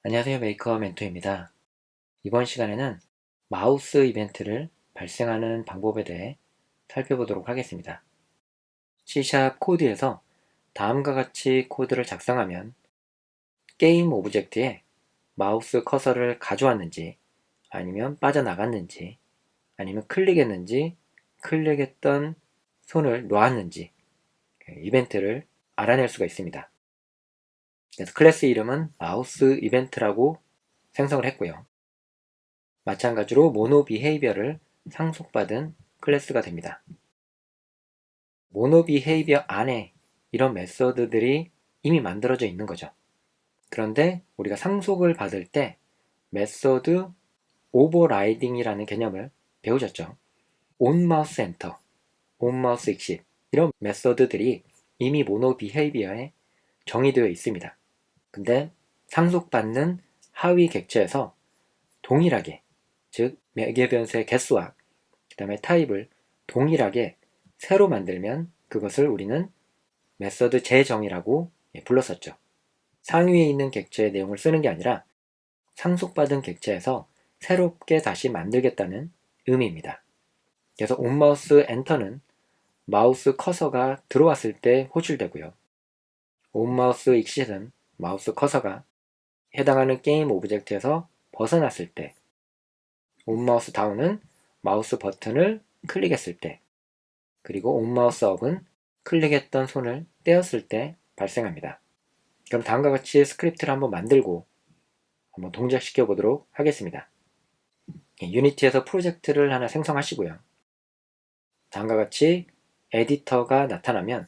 안녕하세요. 메이커 멘토입니다. 이번 시간에는 마우스 이벤트를 발생하는 방법에 대해 살펴보도록 하겠습니다. C# 코드에서 다음과 같이 코드를 작성하면 게임 오브젝트에 마우스 커서를 가져왔는지 아니면 빠져나갔는지 아니면 클릭했는지 클릭했던 손을 놓았는지 이벤트를 알아낼 수가 있습니다. 그래서 클래스 이름은 마우스 이벤트라고 생성을 했고요. 마찬가지로 모노 비헤이비어를 상속받은 클래스가 됩니다. 모노 비헤이비어 안에 이런 메서드들이 이미 만들어져 있는 거죠. 그런데 우리가 상속을 받을 때 메서드 오버라이딩이라는 개념을 배우셨죠. 온마우스 엔터, 온마우스 익십 이런 메서드들이 이미 모노 비헤이비어에 정의되어 있습니다. 근데 상속받는 하위 객체에서 동일하게, 즉 매개 변수의 개수와 그 다음에 타입을 동일하게 새로 만들면 그것을 우리는 메서드 재정의라고 불렀었죠. 상위에 있는 객체의 내용을 쓰는 게 아니라 상속받은 객체에서 새롭게 다시 만들겠다는 의미입니다. 그래서 온마우스 엔터는 마우스 커서가 들어왔을 때 호출되고요. 온마우스 익싯은 마우스 커서가 해당하는 게임 오브젝트에서 벗어났을 때, 온마우스 다운은 마우스 버튼을 클릭했을 때, 그리고 온마우스 업은 클릭했던 손을 떼었을 때 발생합니다. 그럼 다음과 같이 스크립트를 한번 만들고 한번 동작시켜 보도록 하겠습니다. 유니티에서 프로젝트를 하나 생성하시고요. 다음과 같이 에디터가 나타나면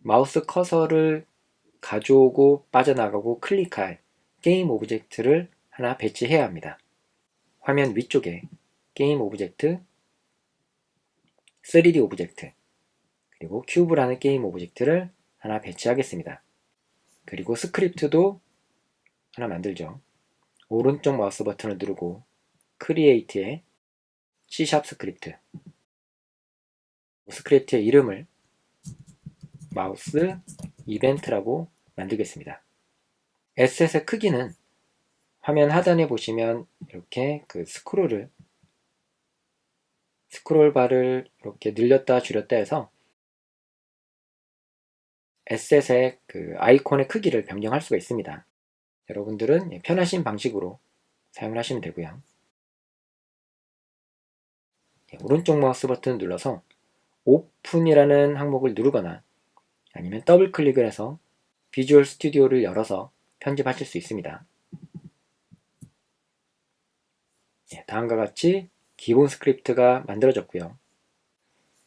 마우스 커서를 가져오고 빠져나가고 클릭할 게임 오브젝트를 하나 배치해야 합니다. 화면 위쪽에 게임 오브젝트, 3D 오브젝트, 그리고 큐브라는 게임 오브젝트를 하나 배치하겠습니다. 그리고 스크립트도 하나 만들죠. 오른쪽 마우스 버튼을 누르고 크리에이트에 C# 스크립트, 스크립트의 이름을 마우스 이벤트라고 만들겠습니다. 에셋의 크기는 화면 하단에 보시면 이렇게 그 스크롤 바를 이렇게 늘렸다 줄였다 해서 에셋의 그 아이콘의 크기를 변경할 수가 있습니다. 여러분들은 편하신 방식으로 사용을 하시면 되고요. 오른쪽 마우스 버튼을 눌러서 오픈이라는 항목을 누르거나 아니면 더블 클릭을 해서 비주얼 스튜디오를 열어서 편집하실 수 있습니다. 다음과 같이 기본 스크립트가 만들어졌고요.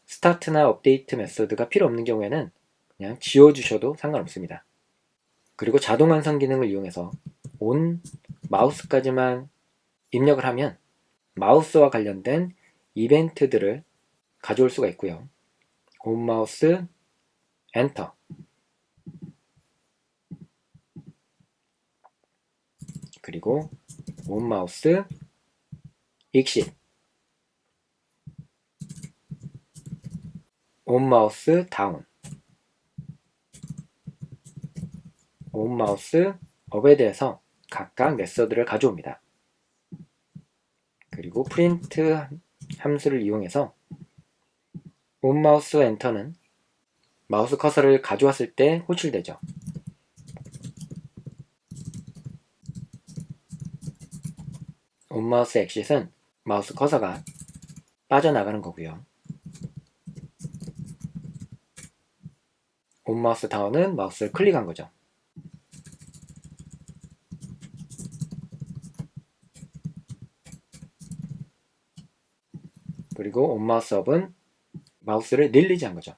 스타트나 업데이트 메서드가 필요 없는 경우에는 그냥 지워주셔도 상관없습니다. 그리고 자동 완성 기능을 이용해서 온 마우스까지만 입력을 하면 마우스와 관련된 이벤트들을 가져올 수가 있고요. 온 마우스 엔터, 그리고 온 마우스 익십, 온 마우스 다운, 온 마우스 업에 대해서 각각 메서드를 가져옵니다. 그리고 프린트 함수를 이용해서 온 마우스 엔터는 마우스 커서를 가져왔을 때 호출되죠. 온 마우스 엑싯은 마우스 커서가 빠져나가는 거고요. 온 마우스 다운은 마우스를 클릭한 거죠. 그리고 온 마우스 업은 마우스를 늘리지 한 거죠.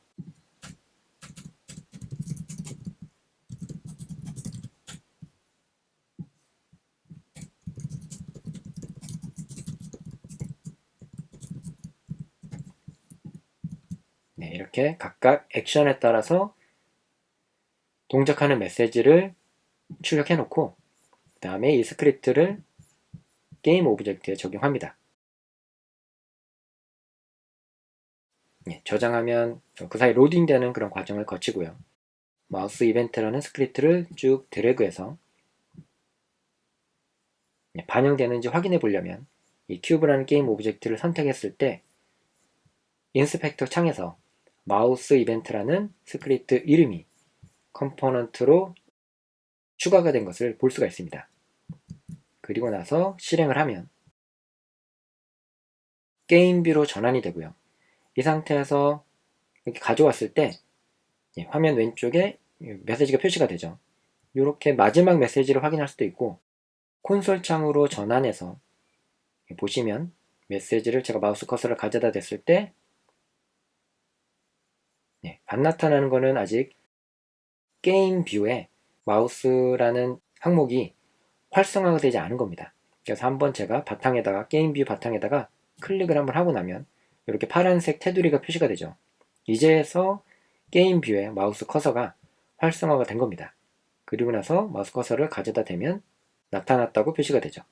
이렇게 각각 액션에 따라서 동작하는 메시지를 출력해 놓고 그 다음에 이 스크립트를 게임 오브젝트에 적용합니다. 저장하면 그 사이 로딩되는 그런 과정을 거치고요. 마우스 이벤트라는 스크립트를 쭉 드래그해서 반영되는지 확인해 보려면 이 큐브라는 게임 오브젝트를 선택했을 때 인스펙터 창에서 마우스 이벤트라는 스크립트 이름이 컴포넌트로 추가가 된 것을 볼 수가 있습니다. 그리고 나서 실행을 하면 게임 뷰로 전환이 되고요. 이 상태에서 이렇게 가져왔을 때 화면 왼쪽에 메시지가 표시가 되죠. 이렇게 마지막 메시지를 확인할 수도 있고 콘솔 창으로 전환해서 보시면 메시지를 제가 마우스 커서를 가져다 댔을 때 안 나타나는 거는 아직 게임 뷰에 마우스라는 항목이 활성화가 되지 않은 겁니다. 그래서 한번 제가 바탕에다가 게임 뷰 바탕에다가 클릭을 한번 하고 나면 이렇게 파란색 테두리가 표시가 되죠. 이제서 게임 뷰에 마우스 커서가 활성화가 된 겁니다. 그리고 나서 마우스 커서를 가져다 대면 나타났다고 표시가 되죠.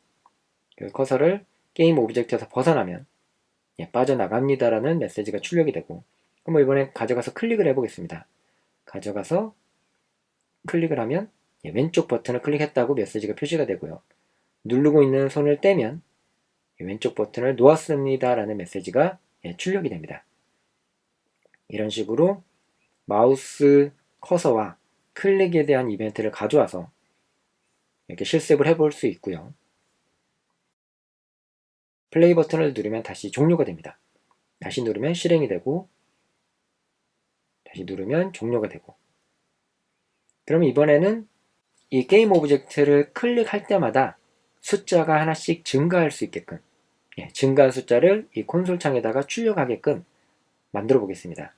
커서를 게임 오브젝트에서 벗어나면 빠져나갑니다라는 메시지가 출력이 되고 한번 이번에 가져가서 클릭을 해보겠습니다. 가져가서 클릭을 하면 왼쪽 버튼을 클릭했다고 메시지가 표시가 되고요. 누르고 있는 손을 떼면 왼쪽 버튼을 놓았습니다 라는 메시지가 출력이 됩니다. 이런 식으로 마우스 커서와 클릭에 대한 이벤트를 가져와서 이렇게 실습을 해볼 수 있고요. 플레이 버튼을 누르면 다시 종료가 됩니다. 다시 누르면 실행이 되고 다시 누르면 종료가 되고 그러면 이번에는 이 게임 오브젝트를 클릭할 때마다 숫자가 하나씩 증가할 수 있게끔 증가한 숫자를 이 콘솔 창에다가 출력하게끔 만들어 보겠습니다.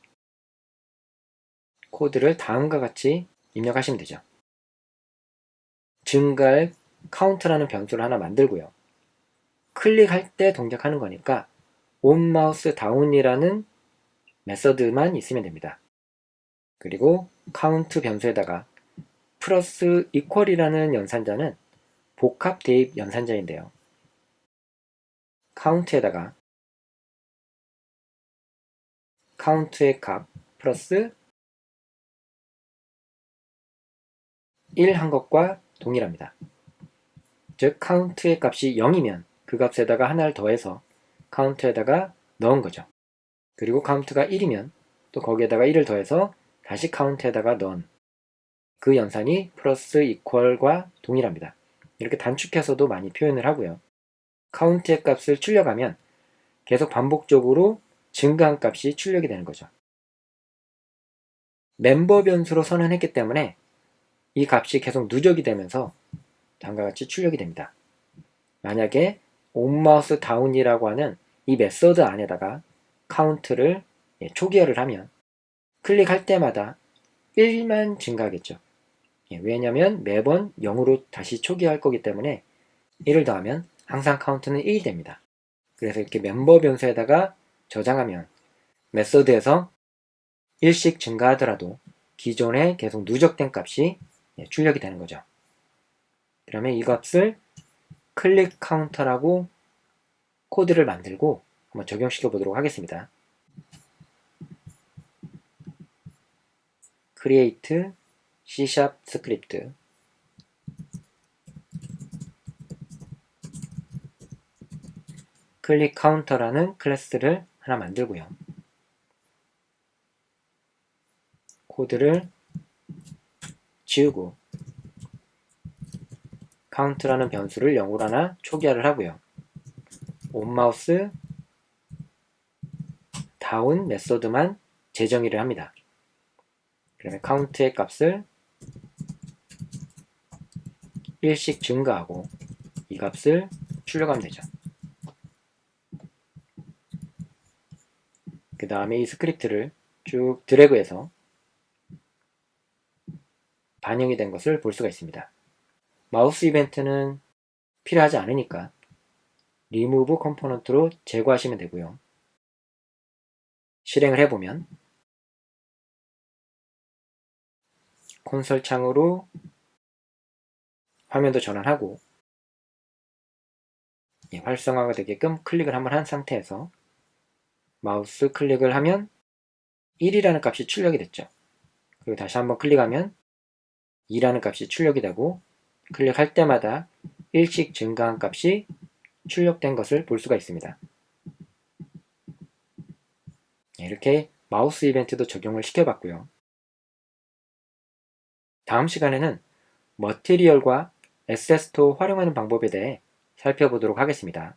코드를 다음과 같이 입력하시면 되죠. 증가할 카운트라는 변수를 하나 만들고요. 클릭할 때 동작하는 거니까 온 마우스 다운이라는 메서드만 있으면 됩니다. 그리고 카운트 변수에다가 플러스 이퀄이라는 연산자는 복합 대입 연산자인데요. 카운트에다가 카운트의 값 플러스 1 한 것과 동일합니다. 즉 카운트의 값이 0이면 그 값에다가 하나를 더해서 카운트에다가 넣은 거죠. 그리고 카운트가 1이면 또 거기에다가 1을 더해서 다시 카운트에다가 넣은 그 연산이 플러스 이퀄과 동일합니다. 이렇게 단축해서도 많이 표현을 하고요. 카운트의 값을 출력하면 계속 반복적으로 증가한 값이 출력이 되는 거죠. 멤버 변수로 선언했기 때문에 이 값이 계속 누적이 되면서 다음과 같이 출력이 됩니다. 만약에 온마우스 다운이라고 하는 이 메서드 안에다가 카운트를 초기화를 하면 클릭할 때마다 1만 증가하겠죠. 왜냐하면 매번 0으로 다시 초기화할 거기 때문에 1을 더하면 항상 카운트는 1이 됩니다. 그래서 이렇게 멤버 변수에다가 저장하면 메서드에서 1씩 증가하더라도 기존에 계속 누적된 값이 출력이 되는 거죠. 그러면 이 값을 클릭 카운터라고 코드를 만들고 한번 적용시켜 보도록 하겠습니다. create C# 스크립트 클릭 카운터라는 클래스를 하나 만들고요. 코드를 지우고 카운트라는 변수를 0으로 하나 초기화를 하고요. 온마우스 다운 메서드만 재정의를 합니다. 그러면 카운트의 값을 1씩 증가하고 이 값을 출력하면 되죠. 그 다음에 이 스크립트를 쭉 드래그해서 반영이 된 것을 볼 수가 있습니다. 마우스 이벤트는 필요하지 않으니까 리무브 컴포넌트로 제거하시면 되고요. 실행을 해보면 콘솔 창으로 화면도 전환하고 활성화가 되게끔 클릭을 한번 한 상태에서 마우스 클릭을 하면 1이라는 값이 출력이 됐죠. 그리고 다시 한번 클릭하면 2라는 값이 출력이 되고 클릭할 때마다 일씩 증가한 값이 출력된 것을 볼 수가 있습니다. 이렇게 마우스 이벤트도 적용을 시켜봤고요. 다음 시간에는 머티리얼과 에셋스토어 활용하는 방법에 대해 살펴보도록 하겠습니다.